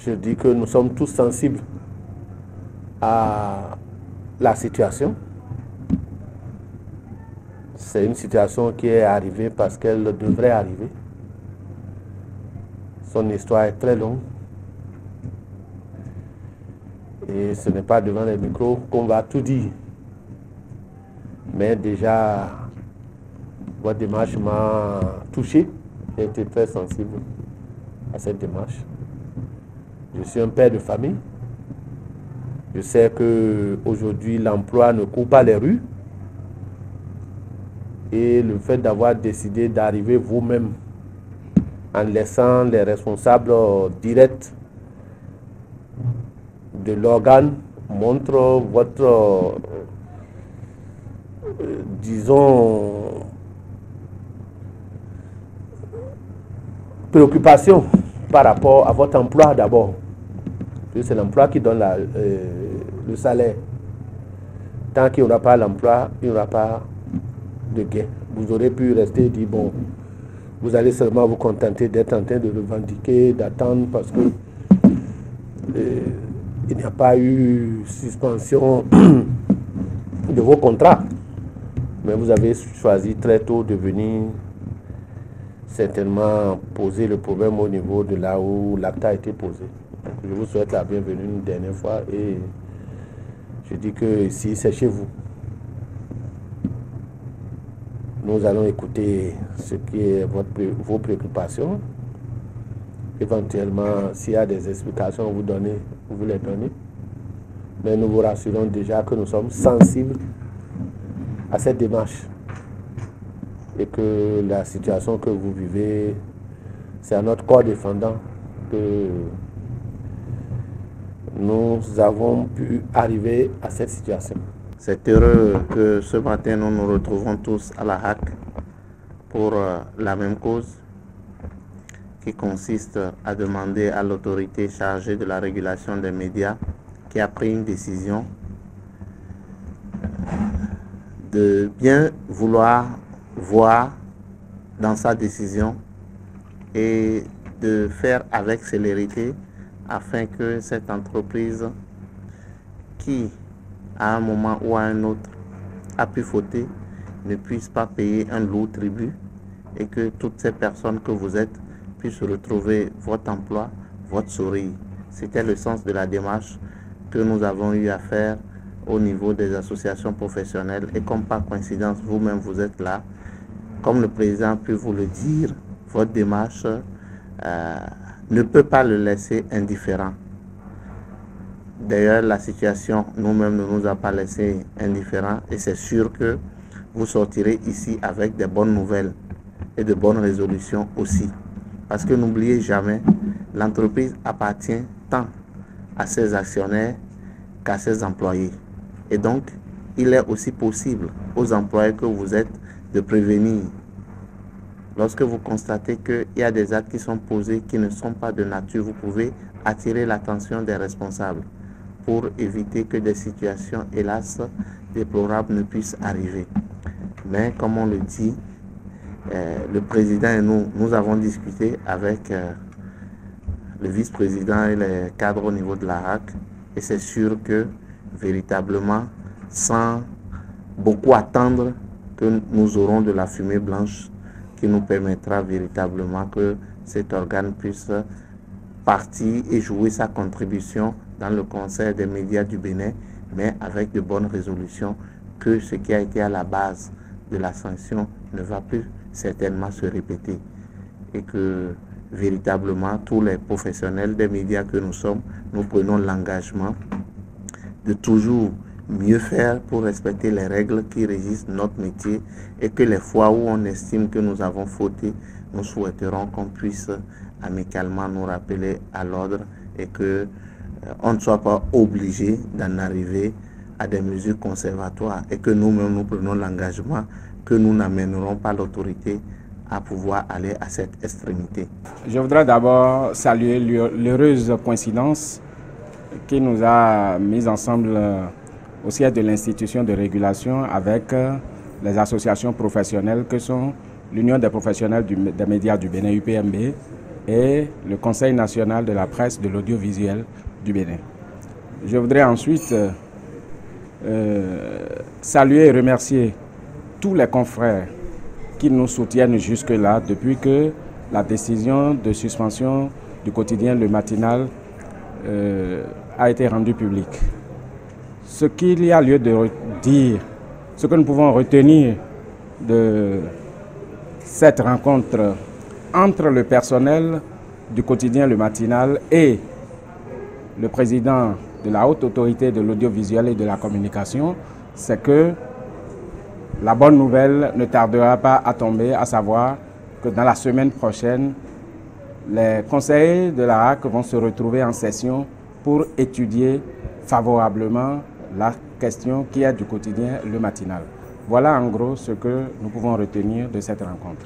je dis que nous sommes tous sensibles à la situation. C'est une situation qui est arrivée parce qu'elle devrait arriver. Son histoire est très longue. Et ce n'est pas devant les micros qu'on va tout dire. Mais déjà, votre démarche m'a touché. J'ai été très sensible à cette démarche. Je suis un père de famille. Je sais qu'aujourd'hui, l'emploi ne court pas les rues. Et le fait d'avoir décidé d'arriver vous-même en laissant les responsables directs de l'organe montre votre, disons, préoccupation par rapport à votre emploi d'abord. C'est l'emploi qui donne le salaire. Tant qu'il n'y aura pas l'emploi, il n'y aura pas de gain. Vous aurez pu rester et dire, bon, vous allez seulement vous contenter d'être en train de revendiquer, d'attendre parce que il n'y a pas eu suspension de vos contrats. Mais vous avez choisi très tôt de venir certainement poser le problème au niveau de là où l'acte a été posé. Donc, je vous souhaite la bienvenue une dernière fois et je dis que ici c'est chez vous. Nous allons écouter ce qui est vos préoccupations. Éventuellement, s'il y a des explications à vous donner, vous les donnez. Mais nous vous rassurons déjà que nous sommes sensibles à cette démarche et que la situation que vous vivez, c'est à notre corps défendant que nous avons pu arriver à cette situation. C'est heureux que ce matin nous nous retrouvons tous à la HAC pour la même cause qui consiste à demander à l'autorité chargée de la régulation des médias qui a pris une décision de bien vouloir voir dans sa décision et de faire avec célérité afin que cette entreprise qui à un moment ou à un autre a pu fauter ne puisse pas payer un lourd tribut et que toutes ces personnes que vous êtes puissent retrouver votre emploi, votre sourire. C'était le sens de la démarche que nous avons eu à faire au niveau des associations professionnelles et comme par coïncidence vous-même vous êtes là, comme le président a pu vous le dire, votre démarche ne peut pas le laisser indifférent. D'ailleurs, la situation nous-mêmes ne nous a pas laissé indifférents et c'est sûr que vous sortirez ici avec des bonnes nouvelles et de bonnes résolutions aussi. Parce que n'oubliez jamais, l'entreprise appartient tant à ses actionnaires qu'à ses employés. Et donc, il est aussi possible aux employés que vous êtes de prévenir. Lorsque vous constatez qu'il y a des actes qui sont posés qui ne sont pas de nature, vous pouvez attirer l'attention des responsables pour éviter que des situations, hélas, déplorables ne puissent arriver. Mais comme on le dit, le président et nous avons discuté avec le vice-président et les cadres au niveau de la HAC et c'est sûr que véritablement, sans beaucoup attendre, que nous aurons de la fumée blanche qui nous permettra véritablement que cet organe puisse partir et jouer sa contribution dans le Conseil des médias du Bénin, mais avec de bonnes résolutions, que ce qui a été à la base de la sanction ne va plus certainement se répéter. Et que véritablement, tous les professionnels des médias que nous sommes, nous prenons l'engagement de toujours mieux faire pour respecter les règles qui régissent notre métier et que les fois où on estime que nous avons fauté, nous souhaiterons qu'on puisse amicalement nous rappeler à l'ordre et que on ne soit pas obligé d'en arriver à des mesures conservatoires et que nous-mêmes nous prenons l'engagement que nous n'amènerons pas l'autorité à pouvoir aller à cette extrémité. Je voudrais d'abord saluer l'heureuse coïncidence qui nous a mis ensemble au siège de l'institution de régulation avec les associations professionnelles que sont l'Union des professionnels des médias du Bénin, UPMB, et le Conseil national de la presse de l'audiovisuel du Bénin. Je voudrais ensuite saluer et remercier tous les confrères qui nous soutiennent jusque-là depuis que la décision de suspension du quotidien Le Matinal a été rendue publique. Ce qu'il y a lieu de dire, ce que nous pouvons retenir de cette rencontre entre le personnel du quotidien Le Matinal et le président de la haute autorité de l'audiovisuel et de la communication, c'est que la bonne nouvelle ne tardera pas à tomber, à savoir que dans la semaine prochaine, les conseillers de la HAC vont se retrouver en session pour étudier favorablement la question qui est du quotidien Le Matinal. Voilà en gros ce que nous pouvons retenir de cette rencontre.